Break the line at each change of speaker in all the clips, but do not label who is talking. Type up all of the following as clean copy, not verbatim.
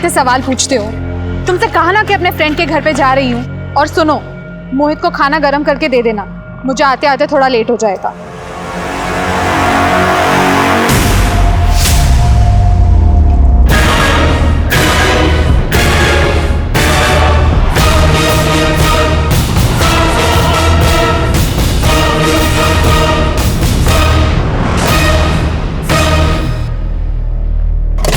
इतने सवाल पूछते हो? तुमसे कहा ना कि अपने फ्रेंड के घर पे जा रही हूँ। और सुनो, मोहित को खाना गर्म करके दे देना, मुझे आते आते थोड़ा लेट हो जाएगा।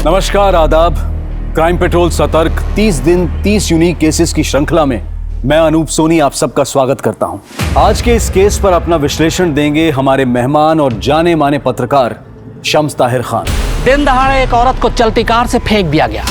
नमस्कार, आदाब। क्राइम पेट्रोल सतर्क 30 दिन 30 यूनिक केसेस की श्रृंखला में मैं अनूप सोनी आप सबका स्वागत करता हूं। आज के इस केस पर अपना विश्लेषण देंगे हमारे मेहमान और जाने माने पत्रकार शम्स ताहिर खान।
दिन दहाड़े एक औरत को चलती कार से फेंक दिया गया।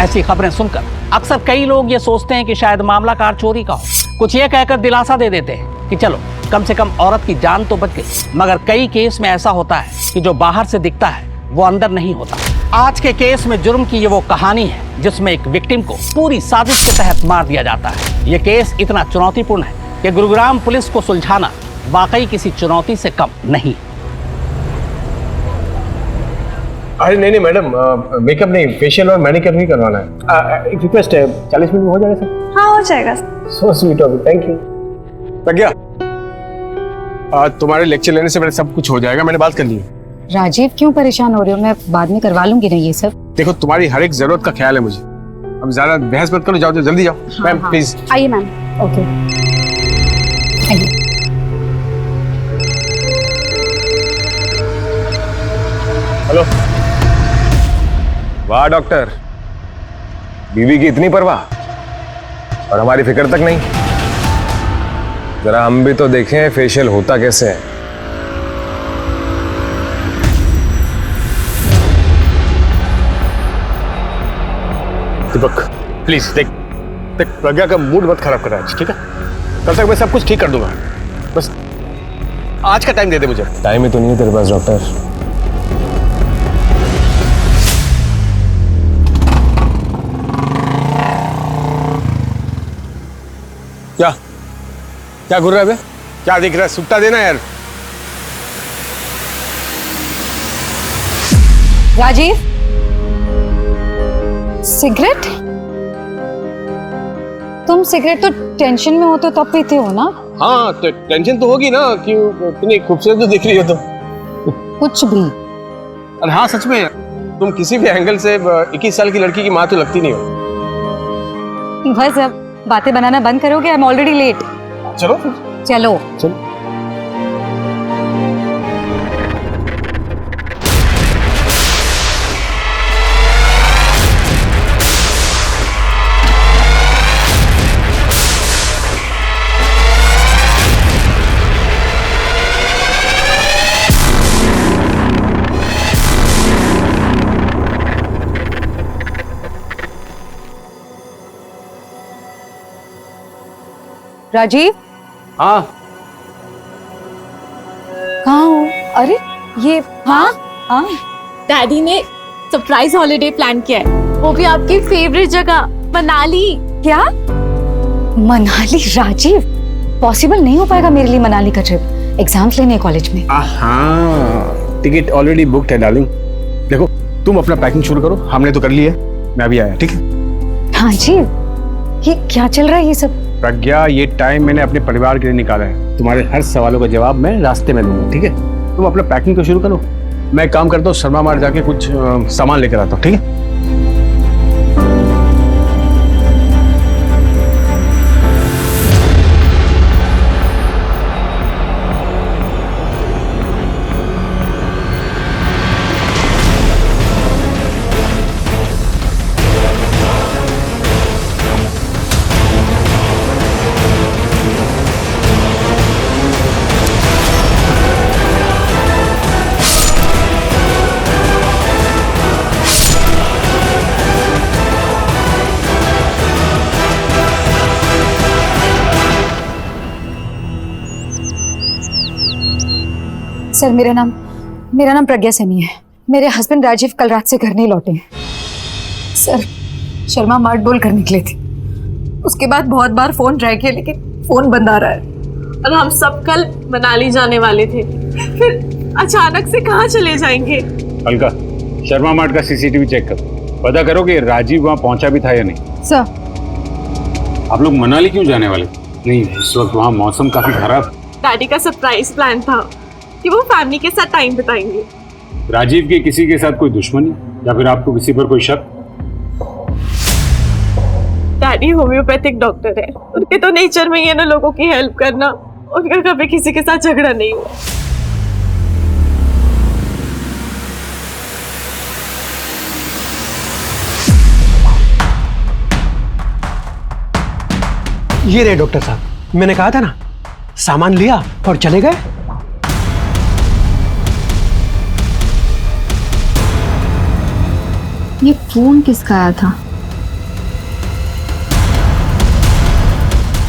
ऐसी खबरें सुनकर अक्सर कई लोग ये सोचते हैं कि शायद मामला कार चोरी का हो। कुछ ये कहकर दिलासा दे देते हैं कि चलो कम से कम औरत की जान तो बच गई। मगर कई केस में ऐसा होता है कि जो बाहर से दिखता है वो अंदर नहीं होता। आज के केस में जुर्म की ये वो कहानी है जिसमें एक विक्टिम को पूरी साजिश के तहत मार दिया जाता है। ये केस इतना चुनौतीपूर्ण है कि गुरुग्राम पुलिस को सुलझाना वाकई किसी चुनौती से कम नहीं।
अरे नहीं मैडम, मेकअप नहीं, फेशियल और मैनिक्योर भी करवाना है। एक रिक्वेस्ट है, 40 मिनट में हो जाएगा सर?
हाँ, हो जाएगा।
So sweet of you, thank you. Pragya, तुम्हारे लेक्चर लेने से पहले सब कुछ हो जाएगा, मैंने बात कर ली है।
राजीव, क्यों परेशान हो रहे हो? मैं बाद में करवा लूंगी ना ये सब।
देखो, तुम्हारी हर एक जरूरत का ख्याल है मुझे। अब ज्यादा बहस मत करो, जाओ जल्दी जाओ। मैम प्लीज
आइए मैम। ओके, आइए।
हेलो। वाह डॉक्टर, बीवी की इतनी परवाह और हमारी फिक्र तक नहीं। जरा हम भी तो देखें फेशियल होता कैसे है। दीपक प्लीज देख प्रज्ञा का मूड मत खराब कर रहा है, ठीक है? कल तक मैं सब कुछ ठीक कर दूंगा, बस आज का टाइम दे दे मुझे। टाइम ही तो नहीं है तेरे पास डॉक्टर। क्या घूर रहा है बे? क्या दिख रहा है? सुट्टा देना यार।
राजीव, सिगरेट? तुम सिगरेट तो टेंशन में होते हो तब पीते हो ना?
हाँ, तो टेंशन तो होगी ना कि इतनी खूबसूरत तो दिख रही हो तुम।
कुछ भी।
और हाँ, सच में तुम किसी भी एंगल से 21 साल की लड़की की माँ तो लगती नहीं हो।
बस अब बातें बनाना बंद करोगे? I am already late.
चलो
चलो
चलो।
राजीव,
हाँ
कहाँ हो? अरे ये हाँ
डैडी ने सरप्राइज हॉलिडे प्लान किया है, वो भी आपकी फेवरेट जगह मनाली।
क्या? मनाली? राजीव, पॉसिबल नहीं हो पाएगा मेरे लिए मनाली का ट्रिप। एग्जाम्स लेने कॉलेज में।
हाँ, टिकट ऑलरेडी बुक्ड है डार्लिंग। देखो, तुम अपना पैकिंग शुरू करो, हमने तो कर ली है, मैं अभी आया, ठीक है?
हाँ जी, ये क्या चल रहा है ये सब?
प्रज्ञा, ये टाइम मैंने अपने परिवार के लिए निकाला है। तुम्हारे हर सवालों का जवाब मैं रास्ते में दूंगा, ठीक है? तुम अपना पैकिंग तो शुरू करो, मैं काम करता हूँ, शर्मा मार्ट जाके कुछ सामान लेकर आता हूँ, ठीक है?
सर, मेरा नाम प्रज्ञा सैनी है। मेरे हस्बैंड राजीव कल रात से घर नहीं लौटे हैं। सर, शर्मा मार्ट बोल कर निकले थे, उसके बाद बहुत बार फोन ट्राई किया लेकिन फोन बंद आ रहा है।
और हम सब कल मनाली जाने वाले थे, फिर अचानक से कहाँ चले जाएंगे?
अलका,
शर्मा मार्ट का सीसीटीवी चेक करो, पता करो कि राजीव वहां पहुंचा भी था या नहीं।
सर।
आप लोग मनाली क्यों जाने वाले? नहीं, इस वक्त वहां मौसम काफी खराब।
डैडी का सरप्राइज प्लान था कि वो फैमिली के साथ टाइम बिताएंगे।
राजीव की किसी के साथ कोई दुश्मनी या फिर आपको किसी पर कोई शक?
डैडी होम्योपैथिक डॉक्टर है, उनके तो नेचर में ही है ना लोगों की हेल्प करना। उनका कभी किसी के साथ झगड़ा नहीं हुआ।
ये रहे डॉक्टर साहब, मैंने कहा था ना, सामान लिया और चले गए।
ये फोन किसका आया था?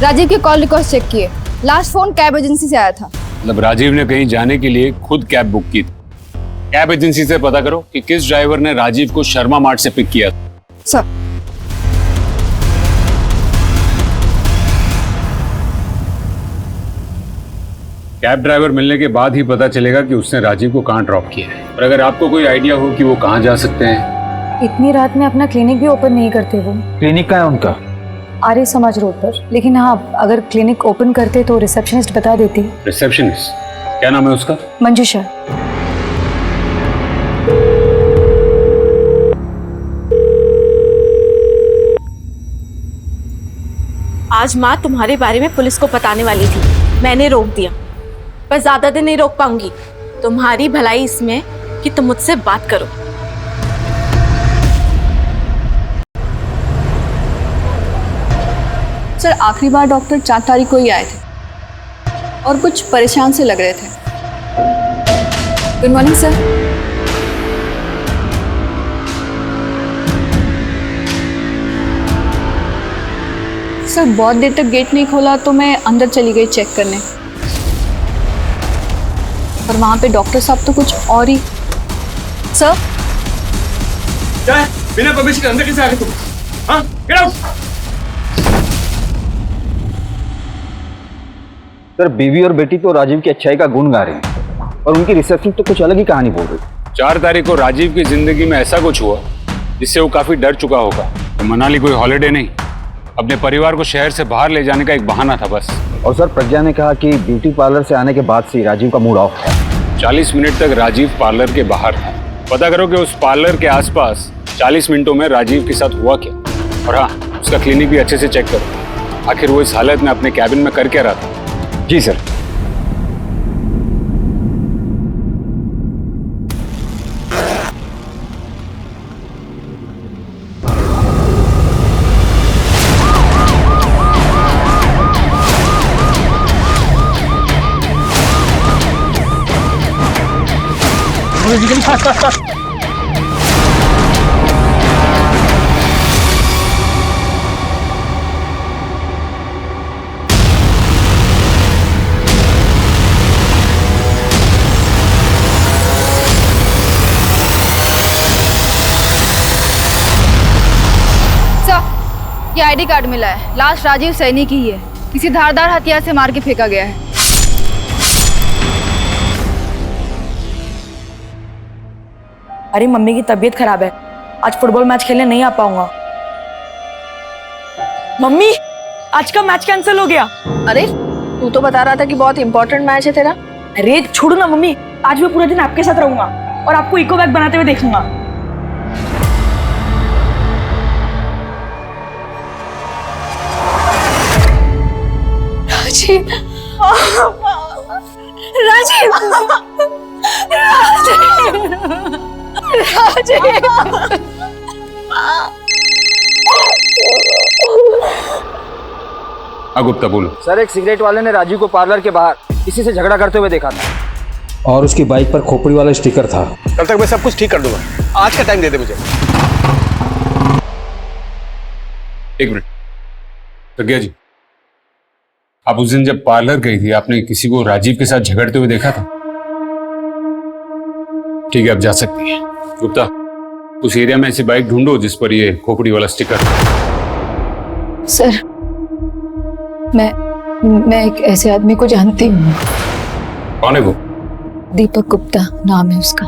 राजीव के कॉल रिकॉर्ड चेक किए, लास्ट फोन कैब एजेंसी से आया था।
मतलब राजीव ने कहीं जाने के लिए खुद कैब बुक की थी। कैब एजेंसी से पता करो कि किस ड्राइवर ने राजीव को शर्मा मार्ट से पिक किया।
सर।
कैब ड्राइवर मिलने के बाद ही पता चलेगा कि उसने राजीव को कहाँ ड्रॉप किया है। और अगर आपको कोई आइडिया हो कि वो कहाँ जा सकते हैं।
इतनी रात में अपना क्लिनिक भी ओपन नहीं करते वो।
क्लिनिक का है उनका?
आर्य समाज रोड पर। लेकिन हाँ, अगर क्लिनिक ओपन करते तो रिसेप्शनिस्ट बता देती।
रिसेप्शनिस्ट? क्या नाम है उसका?
मंजूषा।
आज माँ तुम्हारे बारे में पुलिस को बताने वाली थी, मैंने रोक दिया। पर ज्यादा दिन नहीं रोक पाऊंगी। तुम्हारी भलाई इसमें कि तुम मुझसे बात करो।
सर, आखिरी बार डॉक्टर 4 तारीख को ही आए थे और कुछ परेशान से लग रहे थे। Good morning sir. सर, बहुत देर तक गेट नहीं खोला तो मैं अंदर चली गई चेक करने, पर वहां पे डॉक्टर साहब तो कुछ और ही। सर,
क्या बिना परमिशन के अंदर कैसे आ गए तुम? हाँ, गेट आउट।
सर, बीवी और बेटी तो राजीव की अच्छाई का गुण गा रही हैं और उनकी रिसेप्शन तो कुछ अलग ही कहानी बोल रही।
4 तारीख को राजीव की जिंदगी में ऐसा कुछ हुआ जिससे वो काफी डर चुका होगा। तो मनाली कोई हॉलिडे नहीं, अपने परिवार को शहर से बाहर ले जाने का एक बहाना था बस।
और सर, प्रज्ञा ने कहा कि ब्यूटी पार्लर से आने के बाद से राजीव का मूड ऑफ था।
40 मिनट तक राजीव पार्लर के बाहर था। पता करो कि उस पार्लर के आसपास 40 मिनटों में राजीव के साथ हुआ क्या। और हाँ, उसका क्लिनिक भी अच्छे से चेक करो। आखिर वो इस हालत में अपने कैबिन में कर क्या रहा था।
जी सर।
ये आईडी कार्ड मिला है, लास्ट राजीव सैनी की ही है। किसी धारदार हथियार से मार के फेंका गया है।
अरे मम्मी की तबीयत खराब है, आज फुटबॉल मैच खेलने नहीं आ पाऊंगा। मम्मी, आज का मैच कैंसिल हो गया।
अरे, तू तो बता रहा था कि बहुत इंपॉर्टेंट मैच है तेरा।
अरे छोड़ो ना मम्मी, आज मैं पूरा दिन आपके साथ रहूंगा और आपको इको बैग बनाते हुए देखूंगा।
राजीव, राजीव, राजीव।
गुप्ता बोलो।
सर, एक सिगरेट वाले ने राजीव को पार्लर के बाहर किसी से झगड़ा करते हुए देखा था
और उसकी बाइक पर खोपड़ी वाला स्टिकर था।
कल तक मैं सब कुछ ठीक कर दूंगा, आज का टाइम दे दे मुझे।
एक मिनट प्रज्ञा जी, आप उस दिन जब पार्लर गई थी आपने किसी को राजीव के साथ झगड़ते हुए देखा था? ठीक है, आप जा सकती हैं। गुप्ता, उस एरिया में ऐसी बाइक ढूंढो जिस पर ये खोपड़ी वाला स्टिकर।
सर, मैं एक ऐसे आदमी को जानती हूँ।
कौन है वो?
दीपक गुप्ता नाम है उसका।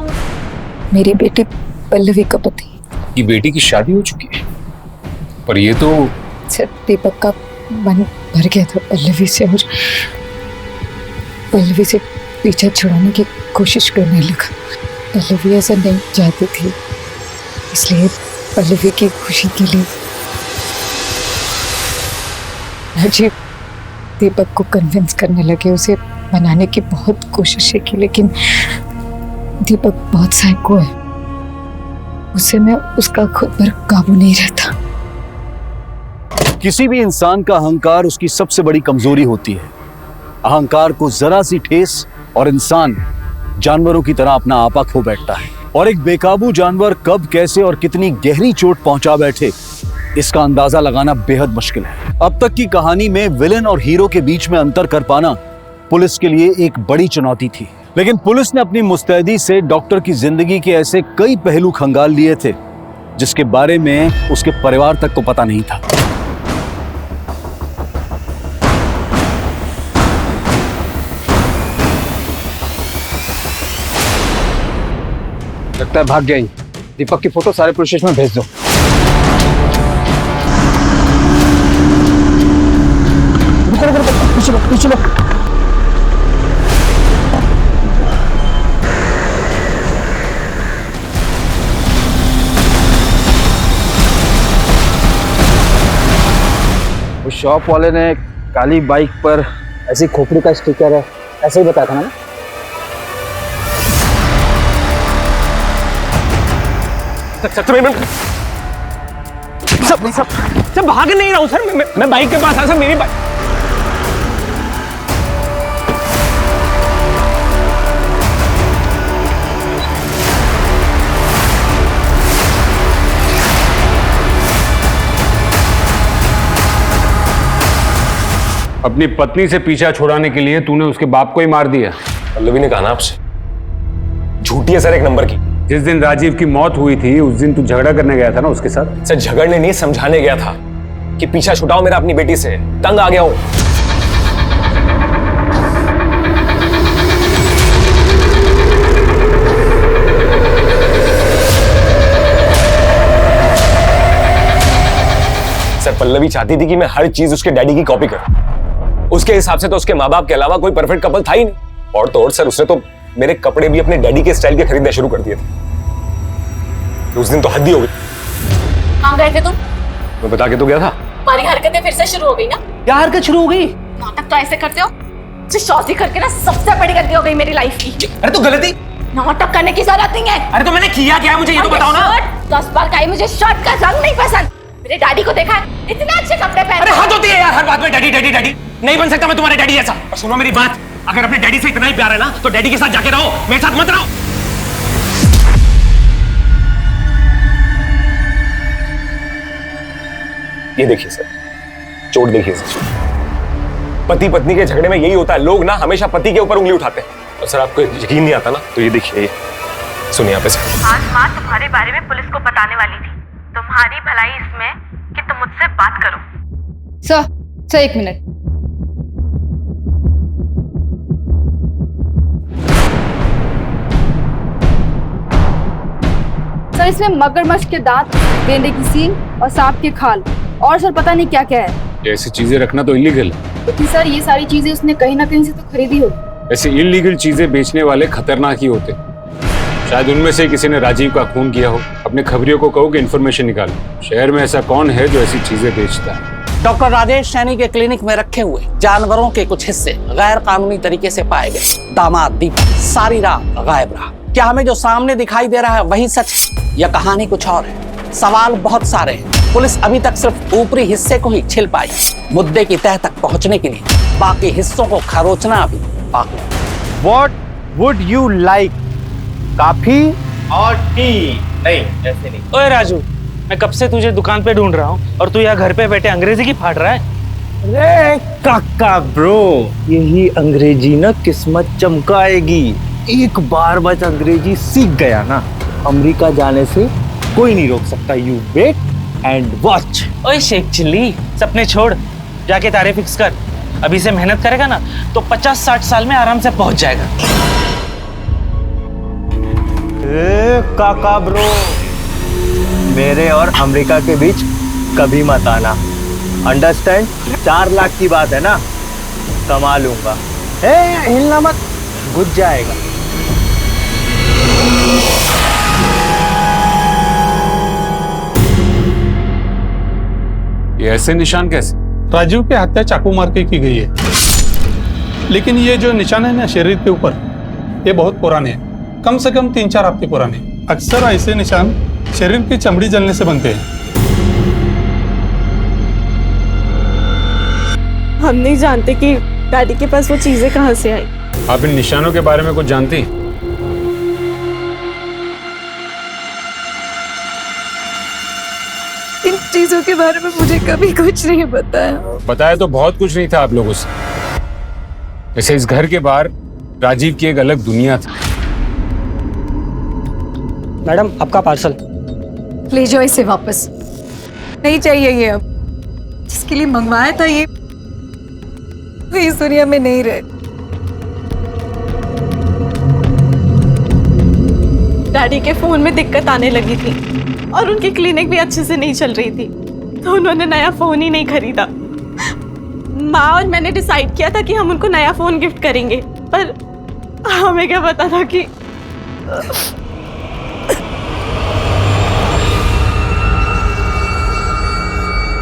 मेरी बेटी पल्लवी का पति।
ये बेटी की शादी हो चुकी है, पर ये तो
सर दीपक का मन भर गया था पल्लवी से और पल्लवी से पीछा छुड़ाने की कोशिश करने लगा। पल्लवी ऐसा नहीं चाहती थी, इसलिए पल्लवी की खुशी के लिए राजीव दीपक को कन्विंस करने लगे, उसे मनाने की बहुत कोशिशें की, लेकिन दीपक बहुत साइको है, उसे मैं उसका खुद पर काबू नहीं रहता।
किसी भी इंसान का अहंकार उसकी सबसे बड़ी कमजोरी होती है। अहंकार को जरा सी ठेस और इंसान जानवरों की तरह अपना आपा खो बैठता है, और एक बेकाबू जानवर कब, कैसे और कितनी गहरी चोट पहुंचा बैठे, इसका अंदाजा लगाना बेहद मुश्किल है। अब तक की कहानी में विलेन और हीरो के बीच में अंतर कर पाना पुलिस के लिए एक बड़ी चुनौती थी, लेकिन पुलिस ने अपनी मुस्तैदी से डॉक्टर की जिंदगी के ऐसे कई पहलू खंगाल लिए थे जिसके बारे में उसके परिवार तक को पता नहीं था।
लगता है भाग गया ही। दीपक की फोटो सारे पुलिस स्टेशन में भेज दो। पीछे लो। उस शॉप वाले ने काली बाइक पर ऐसी खोपड़ी का स्टिकर है, ऐसे ही बताया था ना।
सब भाग नहीं रहा हूँ सर, मैं बाइक के पास आया सर, मेरी बाइक।
अपनी पत्नी से पीछा छुड़ाने के लिए तूने उसके बाप को ही मार दिया।
पल्लवी ने कहा ना आपसे, झूठी है सर एक नंबर की।
जिस दिन राजीव की मौत हुई थी उस दिन तू झगड़ा करने गया था ना उसके साथ।
सर झगड़ने नहीं, समझाने गया था कि पीछा छुड़ाओ मेरा अपनी बेटी से, तंग आ गया हूं। सर पल्लवी चाहती थी कि मैं हर चीज उसके डैडी की कॉपी करूं। उसके हिसाब से तो उसके माँ बाप के अलावा कोई परफेक्ट कपल था ही नहीं। और तो और सर उसने तो मेरे कपड़े भी अपने डैडी के स्टाइल के खरीदने शुरू कर दिए थे। तो उस दिन तो हद ही हो गई।
कहाँ गए थे तुम?
मैं बता के तो गया था।
तुम्हारी हरकतें फिर से शुरू हो गई ना?
क्या हरकत शुरू हो गई?
नाटक तो ऐसे करते हो शादी करके ना सबसे बड़ी गलती हो गई मेरी लाइफ की।
अरे तो गलती
नाटक करने की जरूरत नहीं है।
अरे तो मैंने किया क्या, मुझे ये तो बताओ ना।
10 बार कही मुझे शर्ट का रंग नहीं पसंद। मेरे डैडी को देखा है इतने अच्छे कपड़े पहने।
अरे हद होती है यार, हर बात में डैडी डैडी डैडी। नहीं बन सकता मैं तुम्हारे डैडी जैसा। और सुनो मेरी बात, अगर अपने डैडी से इतना ही प्यार है ना तो डैडी के साथ जाके रहो, मेरे साथ मत रहो। ये देखिए सर, चोट देखिए सर। पति पत्नी के झगड़े में यही होता है, लोग ना हमेशा पति के ऊपर उंगली उठाते हैं। और सर आपको यकीन नहीं आता ना, तो ये देखिए, सुनिए यहाँ पे सर।
आज माँ तुम्हारे बारे में पुलिस को बताने वाली थी। तुम्हारी भलाई इसमें कि तुम मुझसे बात करो।
सर एक मिनट। सर इसमें मगरमच्छ के दांत, गेंडे की सींग और सांप की खाल और सर पता नहीं क्या क्या है।
ऐसी चीजें रखना तो इलीगल है।
लेकिन सर ये सारी चीजें उसने कहीं ना कहीं से तो खरीदी होगी।
ऐसे इलीगल चीजें बेचने वाले खतरनाक ही होते। शायद उनमें से किसी ने राजीव का खून किया हो। अपने खबरियों को कहो कि इन्फॉर्मेशन निकालो। शहर में ऐसा कौन है जो ऐसी चीजें बेचता है?
डॉक्टर राजेश सैनी के क्लिनिक में रखे हुए जानवरों के कुछ हिस्से गैर कानूनी तरीके से पाए गए। दामाद दीपक सारी रात गायब रहा। क्या हमें जो सामने दिखाई दे रहा है वही सच, या कहानी कुछ और है? सवाल बहुत सारे हैं। पुलिस अभी तक सिर्फ ऊपरी हिस्से को ही छिल पाई। मुद्दे की तह तक पहुंचने के लिए बाकी हिस्सों को खरोचना अभी बाकी।
What would you like? Coffee और टी? नहीं, ऐसे नहीं।
ओए राजू, मैं कब से तुझे दुकान पे ढूंढ रहा हूँ और तू यहाँ घर पे बैठे अंग्रेजी की फाड़ रहा है।
अरे काका ब्रो, यही अंग्रेजी ना किस्मत चमकाएगी। एक बार बस अंग्रेजी सीख गया ना, अमेरिका जाने से कोई नहीं रोक सकता। You wait and watch.
ओए शेख चिल्ली, सपने छोड़, जाके तारे फिक्स कर। अभी से मेहनत करेगा ना तो 50-60 साल में आराम से पहुंच जाएगा।
काका ब्रो, मेरे और अमेरिका के बीच कभी मत आना, अंडरस्टैंड? 4 लाख की बात है ना, कमा लूंगा। हिलना मत, घुस जाएगा।
ये ऐसे निशान कैसे?
राजीव की हत्या चाकू मार के की गई है, लेकिन ये जो निशान है ना शरीर के ऊपर, ये बहुत पुराने हैं, कम से कम 3-4 हफ्ते पुराने। अक्सर ऐसे निशान शरीर की चमड़ी जलने से बनते हैं।
हम नहीं जानते कि डैडी के पास वो चीजें कहाँ से आई।
आप इन निशानों के बारे में कुछ जानती हैं?
इन चीजों के बारे में मुझे कभी कुछ नहीं बताया।
बताया तो बहुत कुछ नहीं था आप लोगों से। जैसे इस घर के बाहर राजीव की एक अलग दुनिया थी।
मैडम आपका पार्सल।
ले जाओ इसे वापस, नहीं चाहिए ये। अब जिसके लिए मंगवाया था ये इस दुनिया में नहीं रहे।
डैडी के फोन में दिक्कत आने लगी थी और उनकी क्लिनिक भी अच्छे से नहीं चल रही थी, तो उन्होंने नया फोन ही नहीं खरीदा। माँ और मैंने डिसाइड किया था कि हम उनको नया फोन गिफ्ट करेंगे, पर हमें क्या पता था कि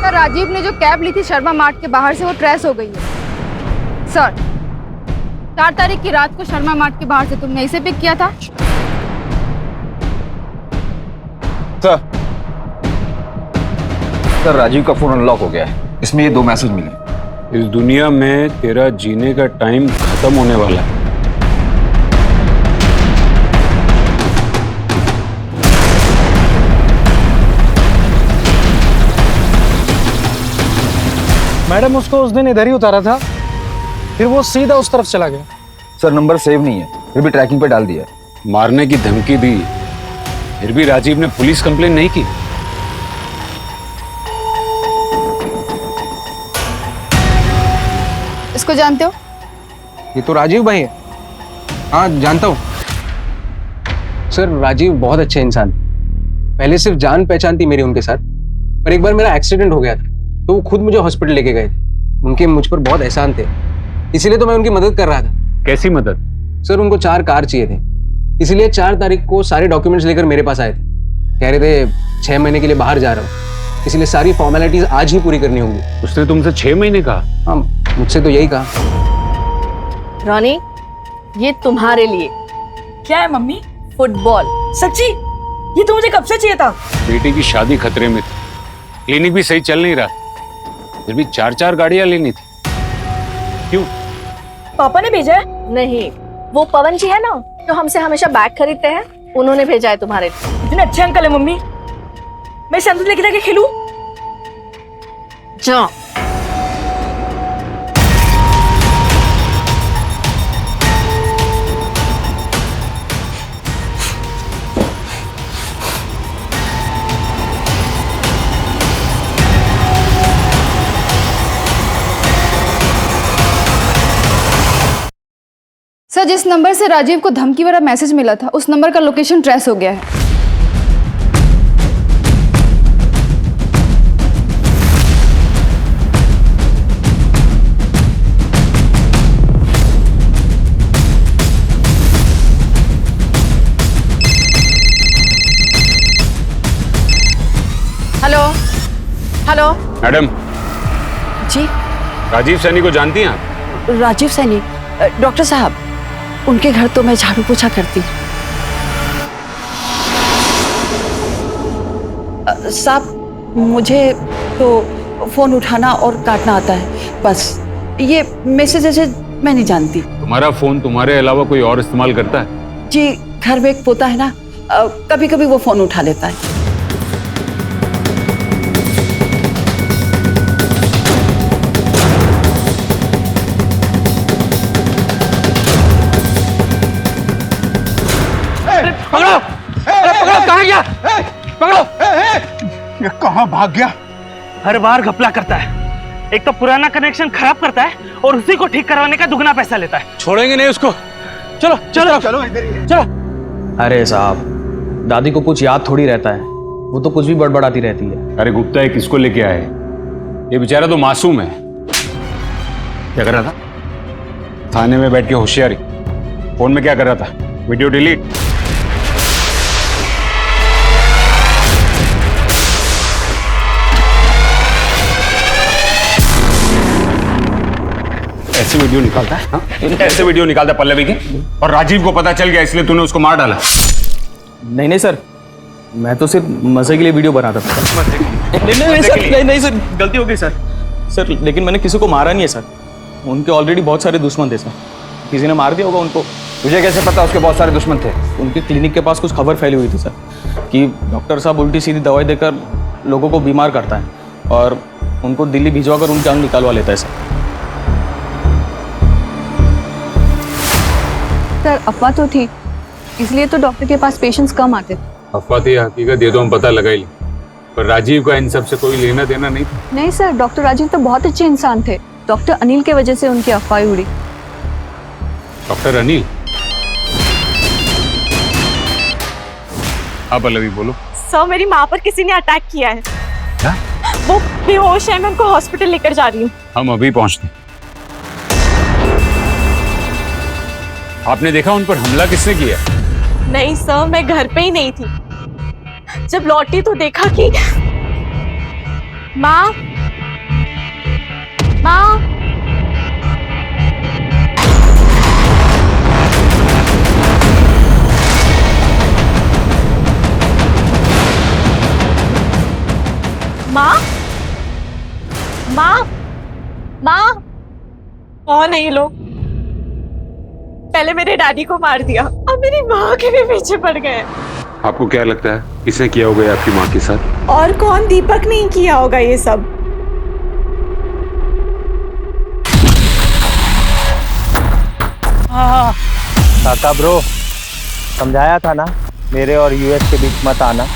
राजीव ने जो कैब ली थी शर्मा मार्ट के बाहर से, वो ट्रेस हो गई है सर। 4 तारीख की रात को शर्मा मार्ट के बाहर से तुमने इसे पिक किया था?
सर राजीव का फोन अनलॉक हो गया है, इसमें ये 2 मैसेज मिले।
इस दुनिया में तेरा जीने का टाइम खत्म होने वाला है।
मैडम उसको उस दिन इधर ही उतारा था, फिर वो सीधा उस तरफ चला गया।
सर नंबर सेव नहीं है, फिर भी ट्रैकिंग पे डाल दिया है।
मारने की धमकी दी, फिर भी राजीव ने पुलिस कंप्लेन नहीं की।
इसको जानते हो?
ये तो राजीव भाई है। हाँ जानता हूँ सर। राजीव बहुत अच्छे इंसान, पहले सिर्फ जान पहचान थी मेरी उनके साथ, पर एक बार मेरा एक्सीडेंट हो गया था तो वो खुद मुझे हॉस्पिटल लेके गए थे। उनके मुझ पर बहुत एहसान थे, इसीलिए तो मैं उनकी मदद कर रहा था।
कैसी मदद?
सर उनको 4 कार चाहिए थे, इसीलिए 4 तारीख को सारे डॉक्यूमेंट्स लेकर मेरे पास आए थे। कह रहे थे 6 महीने के लिए बाहर जा रहा हूँ, इसलिए सारी फॉर्मेलिटीज आज ही पूरी करनी होंगी।
उसने तुमसे 6 महीने कहा?
हाँ मुझसे तो यही कहा।
रॉनी ये तुम्हारे लिए।
क्या है मम्मी?
फुटबॉल।
सच्ची? ये तो मुझे कब से चाहिए था।
बेटी की शादी खतरे में थी, क्लिनिक भी सही चल नहीं रहा, फिर भी 4-4 गाड़ियां लेनी थी। क्यों?
पापा ने भेजा है?
नहीं, वो पवन जी है ना जो हमसे हमेशा बैग खरीदते हैं, उन्होंने भेजा है तुम्हारे लिए।
इतने अच्छे अंकल है मम्मी, मैं इसे अंदर लेके जाके खेलूं?
जाओ।
सर जिस नंबर से राजीव को धमकी वाला मैसेज मिला था, उस नंबर का लोकेशन ट्रेस हो गया है।
Hello hello.
मैडम
जी?
राजीव सैनी को जानती हैं आप?
राजीव सैनी? डॉक्टर साहब उनके घर तो मैं झाड़ू पोछा करती हूँ। साहब मुझे तो फोन उठाना और काटना आता है, बस ये मैसेज मैं नहीं जानती।
तुम्हारा फोन तुम्हारे अलावा कोई और इस्तेमाल करता है?
जी घर में एक पोता है ना, कभी कभी वो फोन उठा लेता है।
पकड़ो! पकड़ो! कहाँ गया? पकड़ो!
ये कहाँ भाग गया?
हर बार घपला करता है, एक तो पुराना कनेक्शन खराब करता है और उसी को ठीक करवाने का दुगना पैसा लेता है।
छोड़ेंगे नहीं उसको।
चलो चलो
चलो इधर ही।
चलो।
अरे साहब, दादी को कुछ याद थोड़ी रहता है,
वो तो कुछ भी बड़बड़ाती रहती है।
अरे गुप्ता, ये किसको लेके आए? ये बेचारा तो मासूम है। क्या कर रहा था? थाने में बैठ के होशियारी। फोन में क्या कर रहा था? Video delete. ऐसे वीडियो निकालता है? हाँ? ऐसे वीडियो निकालता है पल्लवी के? और राजीव को पता चल गया इसलिए तूने उसको मार डाला?
नहीं सर, मैं तो सिर्फ मजे के लिए वीडियो बनाता था। नहीं सर, गलती हो गई सर। लेकिन मैंने किसी को मारा नहीं है सर। उनके ऑलरेडी बहुत सारे दुश्मन थे सर। किसी ने मार दिया होगा उनको।
तुझे कैसे पता उसके बहुत सारे दुश्मन थे?
उनके क्लिनिक के पास कुछ खबर फैली हुई थी सर कि डॉक्टर साहब उल्टी सीधी दवाई देकर लोगों को बीमार करता है और उनको दिल्ली भिजवा कर उनकी अंग निकालवा लेता है सर।
सर अफवाह तो थी, इसलिए तो डॉक्टर के पास पेशेंट्स कम आते थे।
अफवाह थी, हकीकत ये तो हम पता लगा ही ली। पर राजीव का इन सब से कोई लेना देना नहीं था।
नहीं सर, डॉक्टर राजीव तो बहुत अच्छे इंसान थे। डॉक्टर अनिल के वजह से उनकी अफवाह उड़ी।
डॉक्टर अनिल? हाँ पल्लवी बोलो।
सर मेरी माँ पर किसी ने अटैक किया है।
क्या?
वो बेहोश है, मैं उनको हॉस्पिटल लेकर जा रही हूँ।
हम अभी पहुंचते हैं। आपने देखा उन पर हमला किसने किया?
नहीं सर, मैं घर पे ही नहीं थी। जब लौटी तो देखा कि माँ कौन है ये लोग? पहले मेरे डैडी को मार दिया, अब मेरी माँ के भी पीछे पड़ गए।
आपको क्या लगता है किसने किया होगा आपकी माँ के साथ?
और कौन? दीपक नहीं किया होगा ये सब।
काका ब्रो, समझाया था ना मेरे और यूएस के बीच मत आना।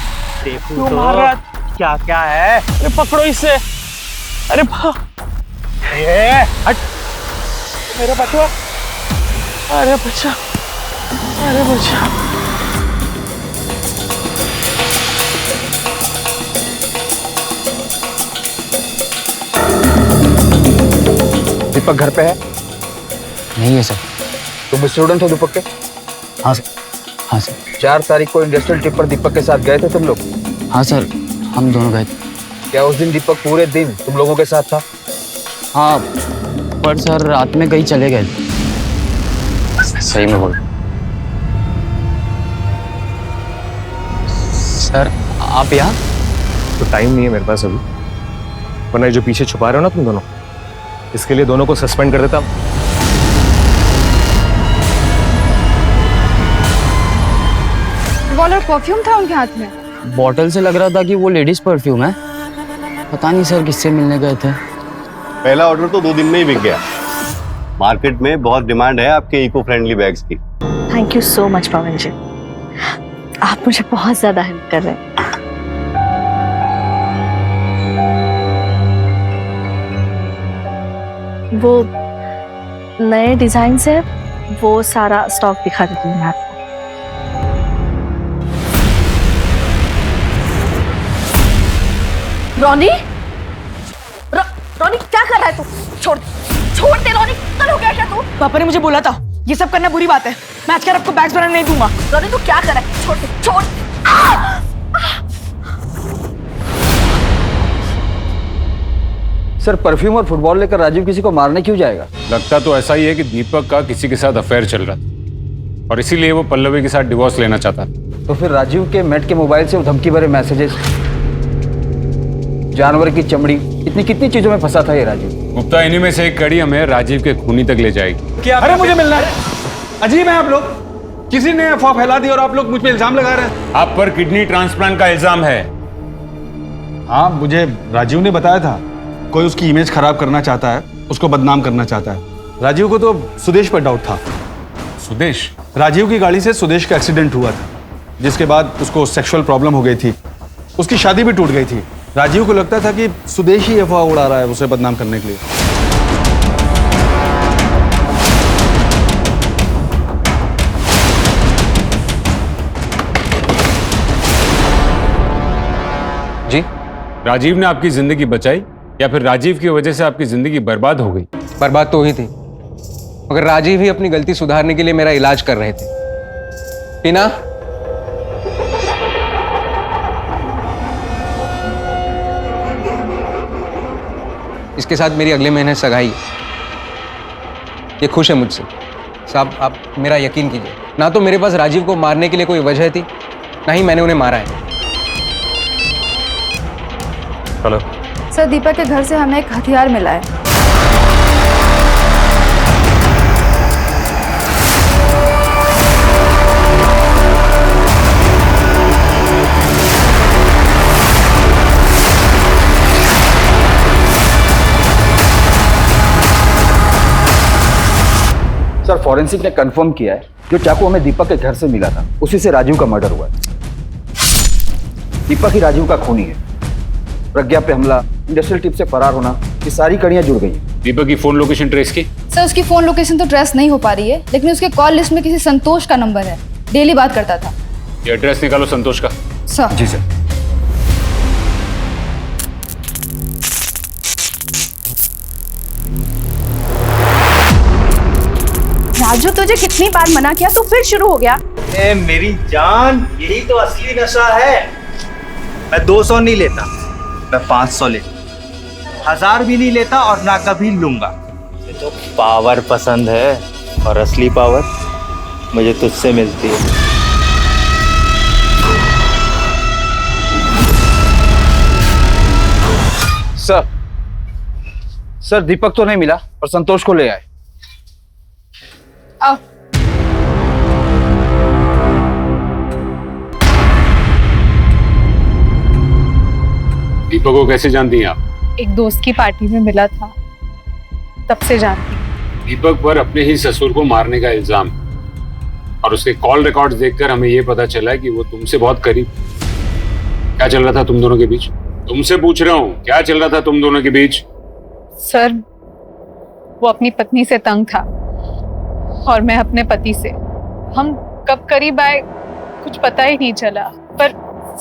देखो तो
क्या क्या है?
अरे पकड़ो इससे। अरे
ये हट।
मेरा बच्चा। अरे बच्चा, अरे बच्चा।
दीपक घर पे है?
नहीं है सर।
तुम स्टूडेंट हो दीपक के?
हाँ सर। हाँ सर।
4 तारीख को इंडस्ट्रियल ट्रिप पर दीपक के साथ गए थे तुम लोग?
हाँ सर, हम दोनों गए थे।
क्या उस दिन दीपक पूरे दिन तुम लोगों के साथ था?
हाँ, पर सर रात में कहीं चले गए। सही में बोल। सर आप यहाँ?
तो टाइम नहीं है मेरे पास अभी, वरना ये जो पीछे छुपा रहे हो ना तुम दोनों, इसके लिए दोनों को सस्पेंड कर देता।
रिवॉल्वर परफ्यूम था उनके हाथ में।
बॉटल से लग रहा था कि वो लेडीज परफ्यूम है। पता नहीं सर किससे मिलने गए थे।
पहला ऑर्डर तो 2 दिन में ही बिक गया। मार्केट में बहुत डिमांड है आपके इको फ्रेंडली बैग्स की।
थैंक यू सो मच पवन जी, आप मुझे बहुत ज्यादा हेल्प कर रहे हैं। वो नए डिजाइन से वो सारा स्टॉक दिखा देती हूँ मैं आपको।
रोनी, रोनी क्या कर रहा है तू? छोड़ दे रोनी, कल हो गया क्या तू? पापा ने मुझे बोला था ये सब करना बुरी बात है। मैं आज कर आपको बैग्स बनाने नहीं दूंगा। रोनी तू क्या कर रहा है? छोड़ दे।
सर परफ्यूम और फुटबॉल लेकर राजीव किसी को मारने क्यों जाएगा?
लगता तो ऐसा ही है कि दीपक का किसी के साथ अफेयर चल रहा था और इसीलिए वो पल्लवी के साथ डिवोर्स लेना चाहता था।
तो फिर राजीव के मेट के मोबाइल से वो धमकी भरे मैसेजेस, जानवर की चमड़ी, कितनी चीजों में फंसा था ये राजीव।
गुप्ता, इन्हीं में से एक कड़ी हमें राजीव के खूनी तक ले जाएगी।
क्या? अरे मुझे मिलना है। अजीब है आप लोग, किसी ने अफवाह फैला दी और आप लोग मुझ पे इल्जाम लगा रहे हैं।
आप पर किडनी ट्रांसप्लांट का इल्जाम है।
हाँ, मुझे राजीव ने बताया था कोई उसकी इमेज खराब करना चाहता है, उसको बदनाम करना चाहता है। राजीव को तो सुदेश पर डाउट था।
सुदेश?
राजीव की गाड़ी से सुदेश का एक्सीडेंट हुआ था, जिसके बाद उसको सेक्सुअल प्रॉब्लम हो गई थी, उसकी शादी भी टूट गई थी। राजीव को लगता था कि सुदेश ही अफवाह उड़ा रहा है उसे बदनाम करने के लिए।
राजीव ने आपकी जिंदगी बचाई या फिर राजीव की वजह से आपकी जिंदगी बर्बाद हो गई?
बर्बाद तो हुई थी, मगर राजीव ही अपनी गलती सुधारने के लिए मेरा इलाज कर रहे थे। टीना, इसके साथ मेरी अगले महीने सगाई है। ये खुश है मुझसे। साहब, आप मेरा यकीन कीजिए, ना तो मेरे पास राजीव को मारने के लिए कोई वजह थी, ना ही मैंने उन्हें मारा है।
हेलो
सर, दीपक के घर से हमें एक हथियार मिला है।
सर, फॉरेंसिक ने कंफर्म किया है जो चाकू हमें दीपक के घर से मिला था उसी से राजीव का मर्डर हुआ है। दीपक ही राजीव का खूनी है। प्रज्ञा पे हमला, इंडस्ट्रियल टिप से फरार होना, ये सारी कड़ियां जुड़ गई हैं।
दीपक की फोन लोकेशन ट्रेस की?
सर, उसकी फोन लोकेशन तो ट्रेस नहीं हो पा रही है, लेकिन उसके कॉल लिस्ट में किसी संतोष का नंबर है। डेली बात करता था।
ये एड्रेस निकालो संतोष का।
सर।
जी सर।
राजू, तुझे कितनी बार मना किया, तू फिर शुरू हो गया।
ए मेरी जान, यही तो असली नशा है। मैं 200 नहीं लेता, मैं 500 लेता, 1000 भी नहीं लेता और ना कभी लूंगा। मुझे तो पावर पसंद है और असली पावर मुझे तुझसे मिलती है।
सर, दीपक तो नहीं मिला और संतोष को ले आए।
आओ।
दीपक को कैसे जानती हैं आप?
एक दोस्त की पार्टी में मिला था, तब से जानती हूँ।
दीपक पर अपने ही ससुर को मारने का इल्जाम, और उसके कॉल रिकॉर्ड्स देखकर हमें यह पता चला कि वो तुमसे बहुत करीब। क्या चल रहा था तुम दोनों के बीच? तुमसे पूछ रहा हूँ, क्या चल रहा था तुम दोनों के बीच?
सर, वो अपनी पत्नी से तंग था और मैं अपने पति से। हम कब करीब आए कुछ पता ही नहीं चला। पर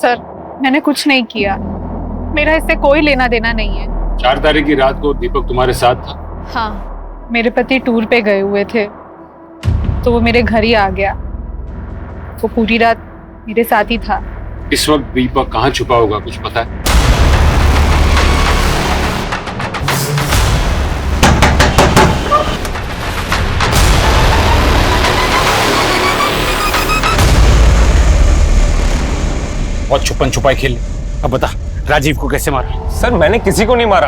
सर, मैंने कुछ नहीं किया, मेरा इससे कोई लेना देना नहीं है।
4 तारीख की रात को दीपक तुम्हारे साथ था?
हाँ, मेरे पति टूर पे गए हुए थे तो वो मेरे घर ही आ गया। वो पूरी रात मेरे साथ ही था।
इस वक्त दीपक कहाँ छुपा होगा, कुछ पता है? बहुत छुपन छुपाई खेल। अब बता, राजीव को कैसे मारा?
सर, मैंने किसी को नहीं मारा,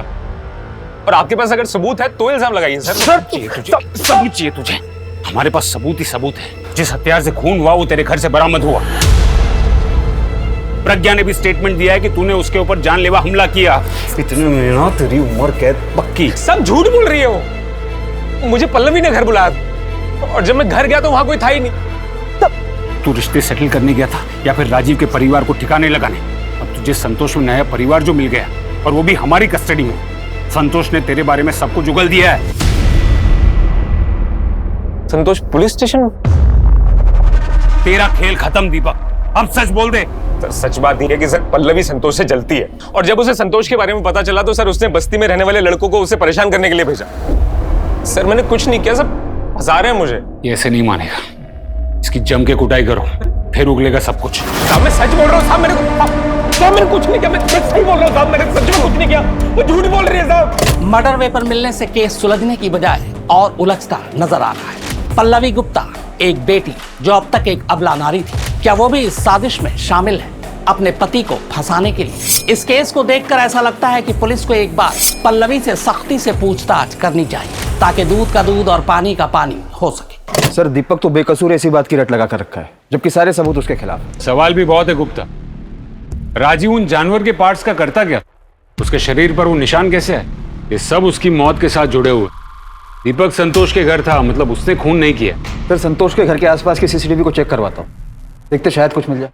और आपके पास अगर सबूत है तो इल्जाम लगाइए सर।
सबूत चाहिए तुझे? हमारे पास सबूत ही सबूत है। जिस हथियार से खून हुआ वो तेरे घर से बरामद हुआ। प्रज्ञा ने भी स्टेटमेंट दिया है कि तूने उसके ऊपर जानलेवा हमला किया। इतने में ना तेरी उम्र कैद पक्की।
सब झूठ बोल रही है वो। मुझे पल्लवी ने घर बुलाया और जब मैं घर गया तो वहां कोई था ही नहीं।
तू रिश्ते सेटल करने गया था या फिर राजीव के परिवार को ठिकाने लगाने? अब तुझे संतोष में नया परिवार जो मिल गया, और वो भी हमारी कस्टडी में। संतोष ने तेरे बारे में सब कुछ उगल दिया है।
संतोष पुलिस स्टेशन?
तेरा खेल खत्म दीपक, अब सच बोल दे।
सर, सच बात यह है कि सर, पल्लवी संतोष से जलती है, और जब उसे संतोष के बारे में पता चला तो सर उसने बस्ती में रहने वाले लड़कों को उसे परेशान करने के लिए भेजा। सर, मैंने कुछ नहीं किया, सब फंसा रहे हैं मुझे।
ये ऐसे नहीं मानेगा, इसकी जम के कुटाई करो, फिर उगलेगा सब कुछ।
साहब, मैं सच बोल रहा हूँ साहब, मैंने कुछ नहीं किया। मैं सही बोल रहा हूँ साहब, मैंने सच में कुछ नहीं किया। वो झूठ बोल रही है साहब।
मर्डर वेपन मिलने से केस सुलझने की बजाय और उलझता नजर आ रहा है। पल्लवी गुप्ता एक बेटी जो अब तक एक अबला नारी थी, क्या वो भी इस साजिश में शामिल है अपने पति को फंसाने के लिए? इस केस को देखकर ऐसा लगता है कि पुलिस को एक बार पल्लवी से सख्ती से पूछताछ करनी चाहिए ताकि दूध का दूध और पानी का पानी हो सके।
सर, दीपक तो बेकसूर ऐसी बात की रट लगा कर रखा है, जबकि सारे सबूत उसके खिलाफ।
सवाल भी बहुत है गुप्ता। राजीव उन जानवर के पार्ट्स का करता क्या? उसके शरीर पर वो निशान कैसे है? ये सब उसकी मौत के साथ जुड़े हुए। दीपक संतोष के घर था, मतलब उसने खून नहीं किया।
सर, संतोष के घर के आसपास की सीसीटीवी को चेक करवाता हूँ, देखते शायद कुछ मिल जाए।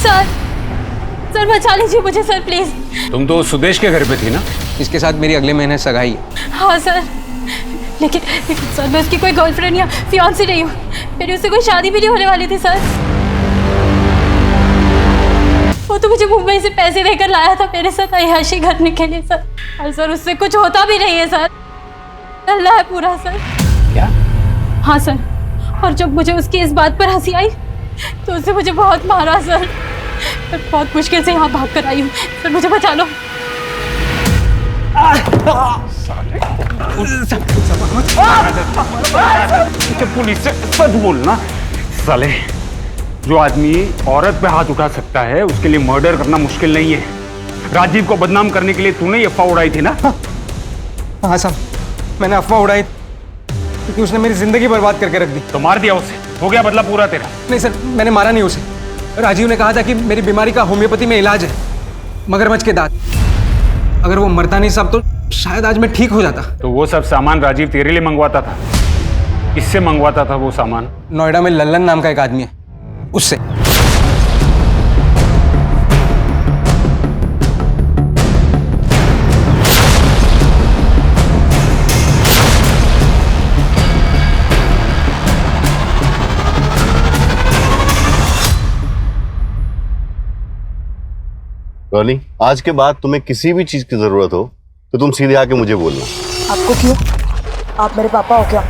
सर बचा लीजिए मुझे सर, प्लीज।
तुम तो सुदेश के घर पे थी ना?
इसके साथ मेरी अगले महीने सगाई है।
हाँ सर, लेकिन सर मैं उसकी कोई गर्लफ्रेंड या फियांसी नहीं हूँ। मेरी उससे कोई शादी भी नहीं होने वाली थी सर।
वो तो मुझे मुंबई से पैसे देकर लाया था मेरे साथ अय्याशी करने के लिए सर। और सर उससे कुछ होता भी नहीं है सर, अल्लाह है पूरा सर।
क्या?
हाँ सर, और जब मुझे उसकी इस बात पर हंसी आई तो उसने मुझे बहुत मारा सर। मैं बहुत मुश्किल से यहाँ भाग कर आई हूँ सर, मुझे बचा लो।
पुलिस से सच बोलना साले। जो आदमी औरत पे हाथ उठा सकता है उसके लिए मर्डर करना मुश्किल नहीं है। राजीव को बदनाम करने के लिए तूने ये अफवाह उड़ाई थी ना?
हाँ साहब, मैंने अफवाह उड़ाई क्योंकि उसने मेरी जिंदगी बर्बाद करके रख दी।
तो मार दिया उसे, हो गया बदला पूरा तेरा।
नहीं सर, मैंने मारा नहीं उसे। राजीव ने कहा था कि मेरी बीमारी का होम्योपैथी में इलाज है, मगरमच्छ के दांत। अगर वो मरता नहीं साहब तो शायद आज मैं ठीक हो जाता।
तो वो सब सामान राजीव तेरे लिए मंगवाता था? किससे मंगवाता था वो सामान?
नोएडा में लल्लन नाम का एक आदमी है, उससे।
रॉनी, आज के बाद तुम्हें किसी भी चीज की जरूरत हो तो तुम सीधे आके मुझे बोलना।
आपको क्यों? आप मेरे पापा हो क्या?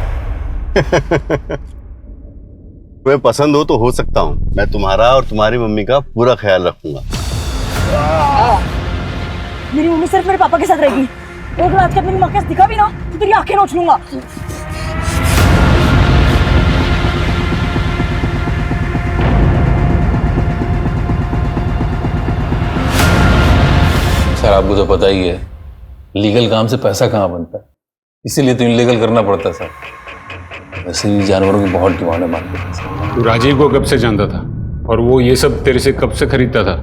तुम्हें पसंद हो तो हो सकता हूँ। मैं तुम्हारा और तुम्हारी मम्मी का पूरा ख्याल रखूंगा।
मेरी मम्मी सिर्फ मेरे पापा के साथ रहेगी। और अगर आज का मेरी माँ के दिखा भी ना तो तेरी आंखें नोच लूंगा।
सर आपको तो पता ही है, लीगल काम से पैसा कहाँ बनता है, इसीलिए तो इनलीगल करना पड़ता है सर। वैसे भी जानवरों की बहुत डिमांड है मार्केट में।
तू राजीव को कब से जानता था और वो ये सब तेरे से कब से खरीदता था?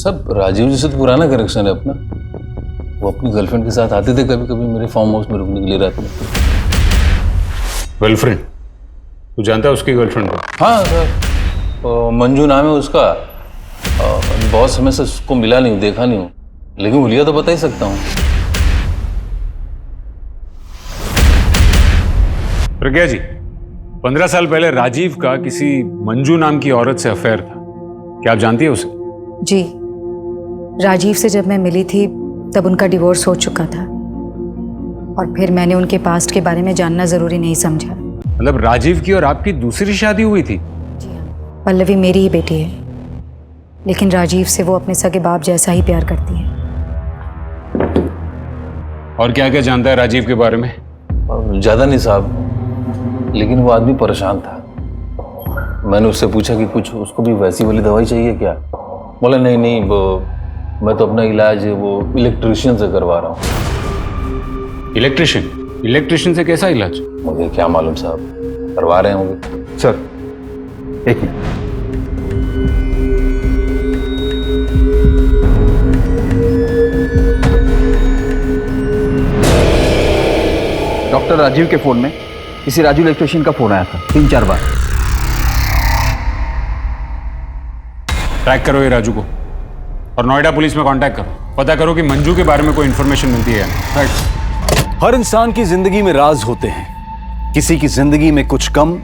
सब राजीव जी से तो पुराना कनेक्शन है अपना। वो अपनी गर्लफ्रेंड के साथ आते थे कभी कभी मेरे फार्म हाउस में रुकने के लिए रात में।
गर्लफ्रेंड? तू जानता है उसकी गर्लफ्रेंड को?
हाँ सर, मंजू नाम है उसका। बहुत समय से उसको मिला नहीं हूँ, देखा नहीं हूँ, लेकिन हुलिया तो बता ही सकता हूँ।
प्रज्ञा जी, 15 साल पहले राजीव का किसी मंजू नाम की औरत से अफेयर था, क्या आप जानती है उसे?
जी, राजीव से जब मैं मिली थी तब उनका डिवोर्स हो चुका था और फिर मैंने उनके पास्ट के बारे में जानना जरूरी नहीं समझा।
मतलब राजीव की और आपकी दूसरी शादी हुई थी?
पल्लवी मेरी ही बेटी है, लेकिन राजीव से वो अपने सगे बाप जैसा ही प्यार करती है।
और क्या क्या जानता है राजीव के बारे में?
ज्यादा नहीं साहब, लेकिन वो आदमी परेशान था। मैंने उससे पूछा कि कुछ उसको भी वैसी वाली दवाई चाहिए क्या? बोला नहीं नहीं, मैं तो अपना इलाज वो इलेक्ट्रिशियन से करवा रहा हूँ।
इलेक्ट्रिशियन? इलेक्ट्रिशियन से कैसा इलाज?
मुझे क्या मालूम साहब, करवा रहे होंगे।
सर एक मिनट। डॉक्टर राजीव के फोन में किसी राजू इलेक्ट्रिशियन का फोन आया था 3-4 बार।
ट्रैक करो ये राजू को और नोएडा पुलिस में कांटेक्ट करो, पता करो कि मंजू के बारे में कोई इंफॉर्मेशन मिलती है या नहीं।
राइट। हर इंसान की जिंदगी में राज होते हैं, किसी की जिंदगी में कुछ कम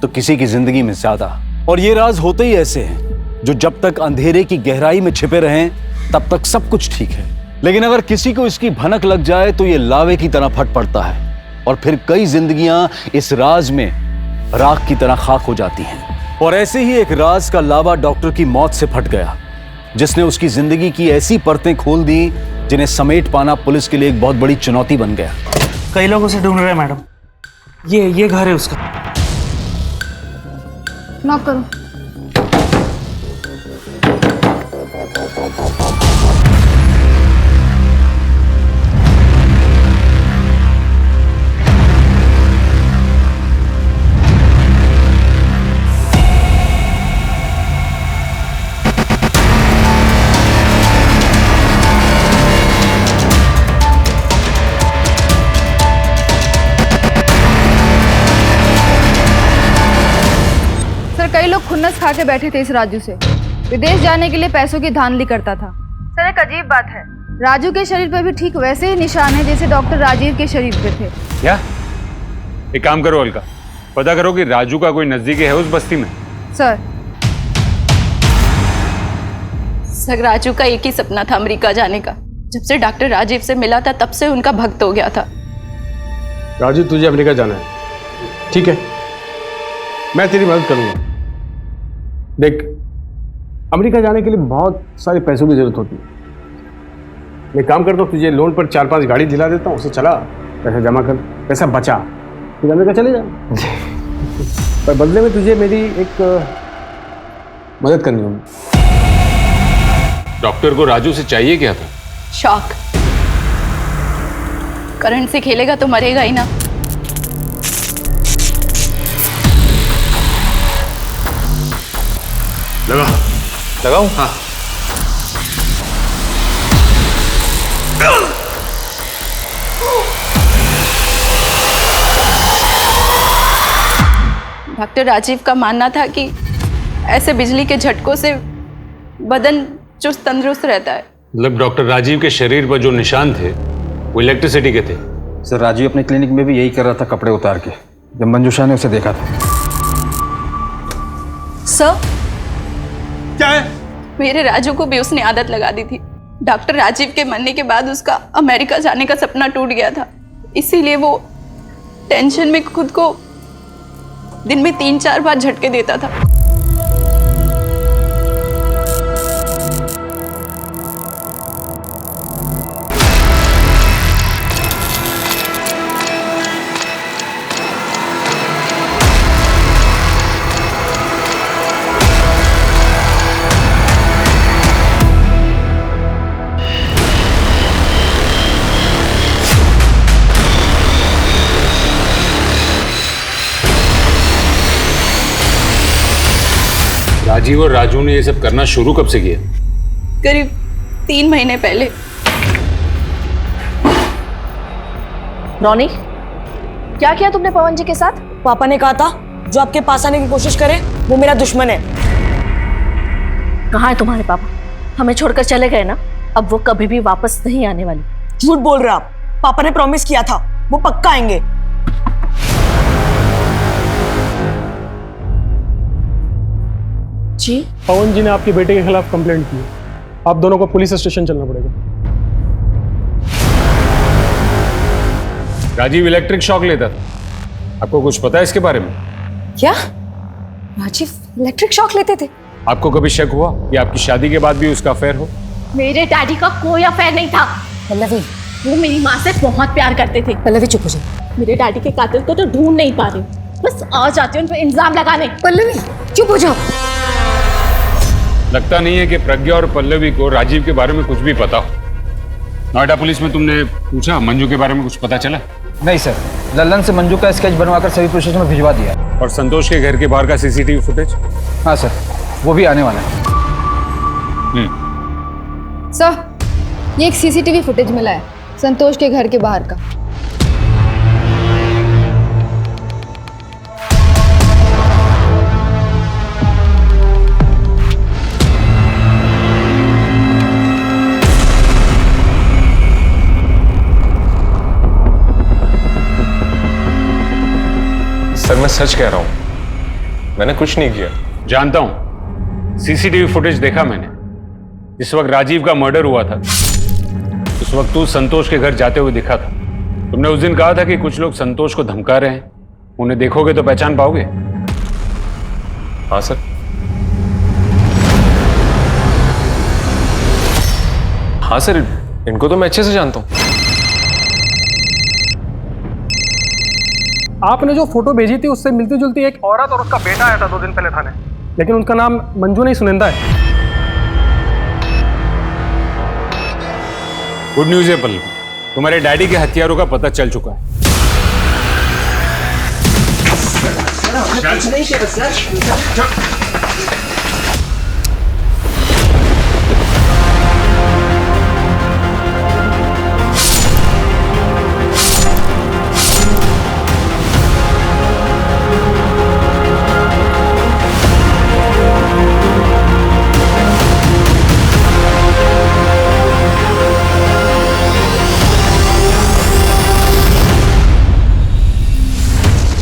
तो किसी की जिंदगी में ज्यादा। और ये राज होते ही ऐसे हैं जो जब तक अंधेरे की गहराई में छिपे रहें तब तक सब कुछ ठीक है, लेकिन अगर किसी को इसकी भनक लग जाए तो ये लावे की तरह फट पड़ता है और फिर कई जिंदगियां इस राज में राख की तरह खाक हो जाती हैं। और ऐसे ही एक राज का लावा डॉक्टर की मौत से फट गया, जिसने उसकी जिंदगी की ऐसी परतें खोल दी जिन्हें समेट पाना पुलिस के लिए एक बहुत बड़ी चुनौती बन गया।
कई लोग उसे ढूंढ रहे हैं मैडम। ये घर है उसका।
नॉक करो। कई लोग खुन्नस खा के बैठे थे इस राजू से। विदेश जाने के लिए पैसों की धांधली करता था। सर एक अजीब बात है, राजू के शरीर पर भी ठीक वैसे ही निशान है जैसे डॉक्टर राजीव के शरीर पे थे।
क्या? एक काम करो अलका, पता करो कि राजू का कोई नजदीकी है उस बस्ती में।
सर
सर राजू का एक ही सपना था अमेरिका जाने का। जब से डॉक्टर राजीव से मिला था तब से उनका भक्त हो गया था।
राजू तुझे अमेरिका जाना है, ठीक है, मैं तेरी मदद करूंगा। देख, अमेरिका जाने के लिए बहुत सारे पैसों की जरूरत होती है। मैं काम करता हूँ, तुझे लोन पर 4-5 गाड़ी दिला देता हूँ, उसे चला, पैसा जमा कर, पैसा बचा, फिर अमेरिका चले जा। पर बदले में तुझे मेरी एक मदद करनी होगी।
डॉक्टर को राजू से चाहिए क्या था?
शॉक। करंट से खेलेगा तो मरेगा ही ना।
लगाऊं? हाँ।
डॉक्टर राजीव का मानना था कि ऐसे बिजली के झटकों से बदन चुस्त तंदुरुस्त रहता है।
मतलब डॉक्टर राजीव के शरीर पर जो निशान थे वो इलेक्ट्रिसिटी के थे?
सर राजीव अपने क्लिनिक में भी यही कर रहा था, कपड़े उतार के, जब मंजूषा ने उसे देखा था।
सर क्या है? मेरे राजू को भी उसने आदत लगा दी थी। डॉक्टर राजीव के मरने के बाद उसका अमेरिका जाने का सपना टूट गया था, इसीलिए वो टेंशन में खुद को दिन में 3-4 बार झटके देता था।
राजीव और राजू ने ये सब करना शुरू कब से किया?
करीब 3 महीने पहले।
रोनी, क्या किया तुमने पवन जी के साथ? पापा ने कहा था जो आपके पास आने की कोशिश करे वो मेरा दुश्मन है।
कहाँ है तुम्हारे पापा? हमें छोड़कर चले गए ना, अब वो कभी भी वापस नहीं आने वाली।
झूठ बोल रहे आप। पापा ने प्रॉमिस किया था वो पक्का आएंगे।
जी?
पवन जी ने आपके बेटे के खिलाफ कंप्लेंट की है। आप दोनों को पुलिस स्टेशन चलना पड़ेगा।
राजीव इलेक्ट्रिक शॉक लेता था, आपको कुछ पता है इसके बारे में?
क्या राजीव इलेक्ट्रिक शॉक लेते थे?
आपको कभी शक हुआ कि आपकी शादी के बाद भी उसका अफेयर हो?
मेरे डैडी का कोई अफेयर नहीं था।
पल्लवी,
वो मेरी माँ से बहुत प्यार करते थे।
पल्लवी चुप हो जा।
मेरे डैडी के कातिल को तो ढूंढ नहीं पा रही, बस आ जाती हूँ उन पर इल्जाम लगाने।
पल्लवी चुप हो जाओ।
लगता नहीं है कि प्रज्ञा और पल्लवी को राजीव के बारे में कुछ भी पता हो। नोएडा पुलिस में तुमने पूछा मंजू के बारे में कुछ पता चला?
नहीं सर, लल्लन से मंजू का स्केच बनवाकर सभी पुलिस स्टेशन में भिजवा दिया।
और संतोष के घर के बाहर का सीसीटीवी फुटेज?
हाँ सर, वो भी आने वाला है।
सर, ये एक सीसीटीवी फुटेज मिला है संतोष के घर के बाहर का।
सर मैं सच कह रहा हूं, मैंने कुछ नहीं किया।
जानता हूं, सीसीटीवी फुटेज देखा मैंने। जिस वक्त राजीव का मर्डर हुआ था उस वक्त तू संतोष के घर जाते हुए दिखा था। तुमने उस दिन कहा था कि कुछ लोग संतोष को धमका रहे हैं, उन्हें देखोगे तो पहचान पाओगे।
हाँ सर। हाँ सर, इनको तो मैं अच्छे से जानता हूं।
आपने जो फोटो भेजी थी उससे मिलती जुलती एक औरत और उसका बेटा आया था 2 दिन पहले थाने, लेकिन उनका नाम मंजू नहीं सुनिंदा है।
गुड न्यूज है पल्लवी, तुम्हारे डैडी के हथियारों का पता चल चुका है।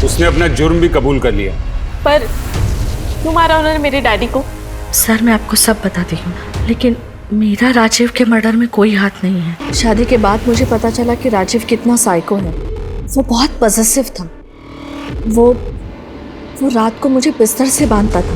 उसने अपना जुर्म भी कबूल कर लिया।
पर तुम्हारा उन्होंने मेरे डैडी को।
सर मैं आपको सब बताती हूँ, लेकिन मेरा राजीव के मर्डर में कोई हाथ नहीं है। शादी के बाद मुझे पता चला कि राजीव कितना साइको है। वो बहुत पॉसेसिव था। वो रात को मुझे बिस्तर से बांधता था।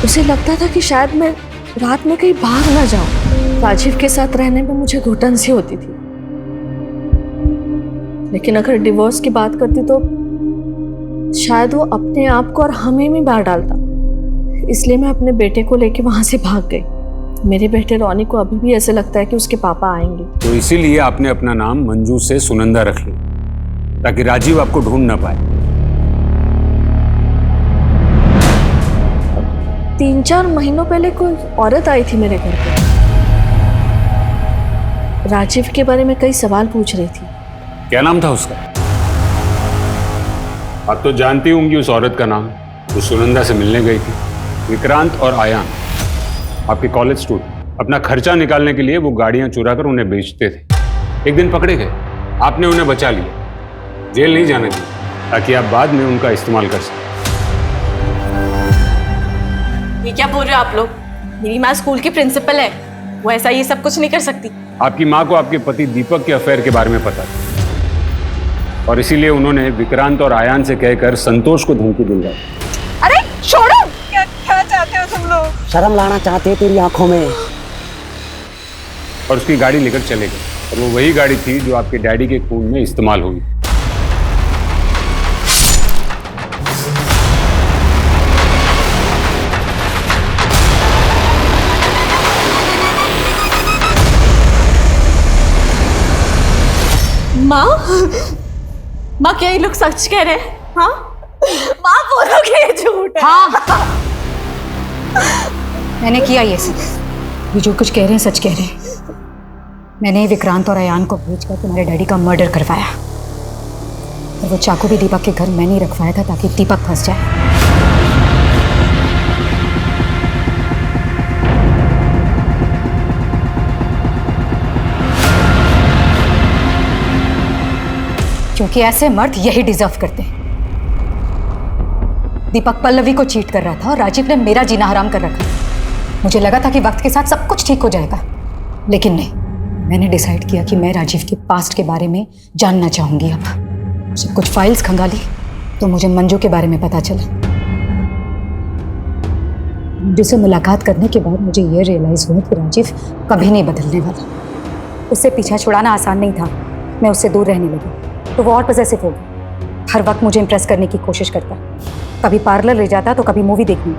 उसे लगता था कि शायद मैं रात में कहीं भाग ना जाऊं। राजीव के साथ रहने में मुझे घुटन सी होती थी, लेकिन अगर डिवोर्स की बात करती तो शायद वो अपने आप को और हमें भी मार डालता। इसलिए मैं अपने बेटे को लेके वहां से भाग गई। मेरे बेटे रॉनी को अभी भी ऐसे लगता है कि उसके पापा आएंगे।
तो इसीलिए आपने अपना नाम मंजू से सुनंदा रख लिया, ताकि राजीव आपको ढूंढ ना पाए।
3-4 महीनों पहले कोई औरत आई थी मेरे घर पे। राजीव के बारे में कई सवाल पूछ रही थी।
क्या नाम था उसका? आप तो जानती होंगी उस औरत का नाम। वो सुनंदा से मिलने गई थी। विक्रांत और आयान, आपके कॉलेज स्टूडेंट, अपना खर्चा निकालने के लिए वो गाड़ियां चुरा कर उन्हें बेचते थे। एक दिन पकड़े गए, आपने उन्हें बचा लिया, जेल नहीं जाने दिया, ताकि आप बाद में उनका इस्तेमाल कर सकें।
ये क्या बोल रहे हो आप लोग? मेरी माँ स्कूल की प्रिंसिपल है, वो ऐसा ये सब कुछ नहीं कर सकती।
आपकी माँ को आपके पति दीपक के अफेयर के बारे में पता था, और इसीलिए उन्होंने विक्रांत और आयान से कहकर संतोष को धमकी दिलवाई।
अरे छोड़ो! क्या चाहते हो तुम लोग?
शर्म लाना चाहते हैं तेरी आंखों में।
और उसकी गाड़ी लेकर चले गए, और वो वही गाड़ी थी जो आपके डैडी के खून में इस्तेमाल हुई।
माँ क्या ये लोग सच कह रहे हैं? हाँ माँ बोलो कि ये झूठ है।
हाँ मैंने किया ये सब। ये जो कुछ कह रहे हैं सच कह रहे हैं। मैंने विक्रांत और अयान को भेजकर तुम्हारे डैडी का मर्डर करवाया, और वो चाकू भी दीपक के घर मैंने ही रखवाया था ताकि दीपक फंस जाए। क्योंकि ऐसे मर्द यही डिजर्व करते हैं। दीपक पल्लवी को चीट कर रहा था और राजीव ने मेरा जीना हराम कर रखा। मुझे लगा था कि वक्त के साथ सब कुछ ठीक हो जाएगा, लेकिन नहीं। मैंने डिसाइड किया कि मैं राजीव के पास्ट के बारे में जानना चाहूंगी। अब जब कुछ फाइल्स खंगाली तो मुझे मंजू के बारे में पता चला। मंजू से मुलाकात करने के बाद मुझे ये रियलाइज हुआ कि राजीव कभी नहीं बदलने वाला। उससे पीछा छुड़ाना आसान नहीं था। मैं उससे दूर रहने लगी तो वो और पॉसेसिव हो गया। हर वक्त मुझे इम्प्रेस करने की कोशिश करता, कभी पार्लर ले जाता तो कभी मूवी देखने।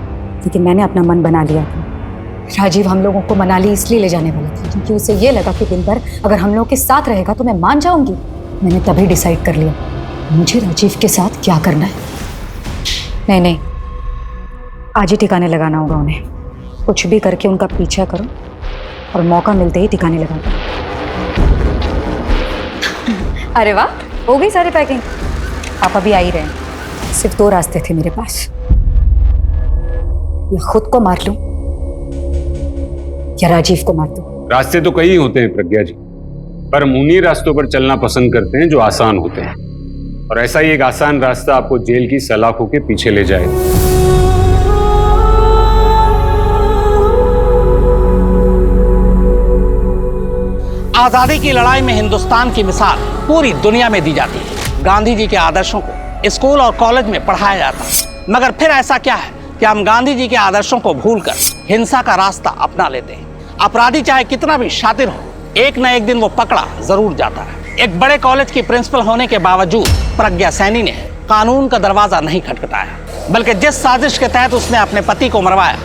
लेकिन मैंने अपना मन बना लिया था। राजीव हम लोगों को मनाली इसलिए ले जाने वाला था क्योंकि उसे ये लगा कि दिन भर अगर हम लोग के साथ रहेगा तो मैं मान जाऊंगी। मैंने तभी डिसाइड कर लिया मुझे राजीव के साथ क्या करना है। नहीं, आज ही ठिकाने लगाना होगा उन्हें। कुछ भी करके उनका पीछा करो और मौका मिलते ही ठिकाने लगा दो। अरे वाह, हो गई सारी पैकिंग। पापा भी आ ही रहे। सिर्फ 2 रास्ते थे मेरे पास, या खुद को मार लूं या राजीव को मार दूं।
रास्ते तो कई होते हैं प्रज्ञा जी, पर हम उन्हीं रास्तों पर चलना पसंद करते हैं जो आसान होते हैं। और ऐसा ही एक आसान रास्ता आपको जेल की सलाखों के पीछे ले जाएगा।
आजादी की लड़ाई में हिंदुस्तान की मिसाल पूरी दुनिया में दी जाती है। गांधी जी के आदर्शों को स्कूल और कॉलेज में पढ़ाया जाता है, मगर फिर ऐसा क्या है कि हम गांधी जी के आदर्शों को भूलकर हिंसा का रास्ता अपना लेते हैं। अपराधी चाहे कितना भी शातिर हो, एक न एक दिन वो पकड़ा जरूर जाता है। एक बड़े कॉलेज की प्रिंसिपल होने के बावजूद प्रज्ञा सैनी ने कानून का दरवाजा नहीं खटखटाया, बल्कि जिस साजिश के तहत उसने अपने पति को मरवाया,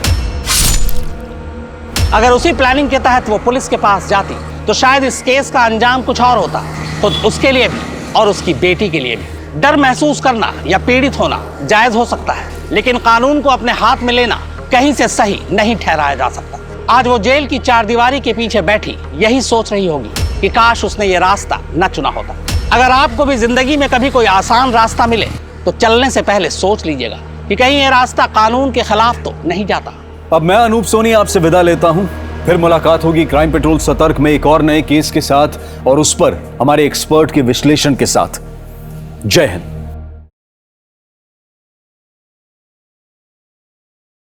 अगर उसी प्लानिंग के तहत वो पुलिस के पास जाती तो शायद इस केस का अंजाम कुछ और होता, खुद उसके लिए भी और उसकी बेटी के लिए भी। डर महसूस करना या पीड़ित होना जायज हो सकता है, लेकिन कानून को अपने हाथ में लेना कहीं से सही नहीं ठहराया जा सकता। आज वो जेल की चारदीवारी के पीछे बैठी यही सोच रही होगी कि काश उसने ये रास्ता न चुना होता। अगर आपको भी जिंदगी में कभी कोई आसान रास्ता मिले तो चलने से पहले सोच लीजिएगा कि कहीं ये रास्ता कानून के खिलाफ तो नहीं जाता।
अब मैं अनूप सोनी आपसे विदा लेता हूं। फिर मुलाकात होगी क्राइम पेट्रोल सतर्क में एक और नए केस के साथ और उस पर हमारे एक्सपर्ट के विश्लेषण के साथ। जय हिंद।